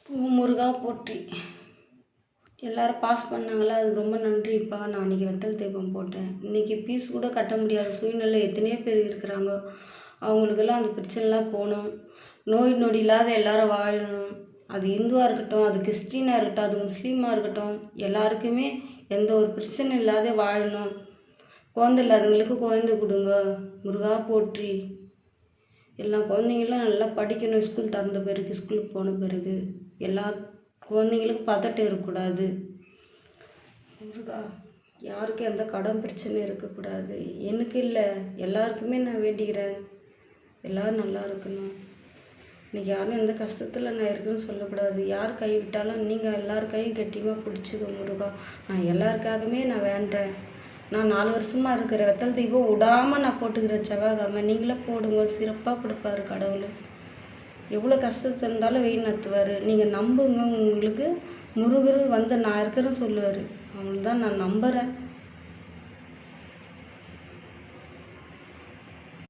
முருகா போற்றி. எல்லோரும் பாஸ் பண்ணாங்களா, அதுக்கு ரொம்ப நன்றிப்பா. நான் அன்றைக்கி வெத்தல் தீபம் போட்டேன். இன்றைக்கி ஃபீஸ் கூட கட்ட முடியாத சூழ்நிலை எத்தனையோ பேர் இருக்கிறாங்க. அவங்களுக்கெல்லாம் அந்த பிரச்சனைலாம் போகணும். நோய் நொடி இல்லாத எல்லோரும் வாழணும். அது இந்துவாக இருக்கட்டும், அது கிறிஸ்டினாக இருக்கட்டும், அது முஸ்லீமாக இருக்கட்டும், எல்லாருக்குமே எந்த ஒரு பிரச்சனை இல்லாத வாழணும். குழந்தை இல்லாதவங்களுக்கு குழந்தை கொடுங்க. முருகா போற்றி. எல்லா குழந்தைங்களும் நல்லா படிக்கணும். ஸ்கூல் திறந்த பிறகு, ஸ்கூலுக்கு போன பிறகு எல்லா குழந்தைங்களுக்கும் பதட்டம் இருக்கக்கூடாது. முருகா, யாருக்கும் எந்த கடன் பிரச்சனை இருக்கக்கூடாது. எனக்கு இல்லை, எல்லாருக்குமே நான் வேண்டிக்கிறேன். எல்லோரும் நல்லா இருக்கணும். இன்றைக்கி யாரும் எந்த கஷ்டத்தில் நான் இருக்குன்னு சொல்லக்கூடாது. யார் கைவிட்டாலும் நீங்கள் எல்லார் கையும் கட்டியமாக பிடிச்சிக்கோ முருகா. நான் எல்லாருக்காகவுமே நான் வேண்டுறேன். நான் 4 வருஷமாக இருக்கிற வெத்தல் தீபம் விடாமல் நான் போட்டுக்கிறேன். செவ்வாய்க்கிழமை நீங்களும் போடுங்க. சிறப்பாக கொடுப்பாரு கடவுள். எவ்வளோ கஷ்டத்தில் இருந்தாலும் வெயில் நடத்துவார். நீங்கள் நம்புங்க. உங்களுக்கு முருகர் வந்து நான் இருக்கிறேன்னு சொல்லுவார். அவங்கள தான் நான் நம்புகிறேன்.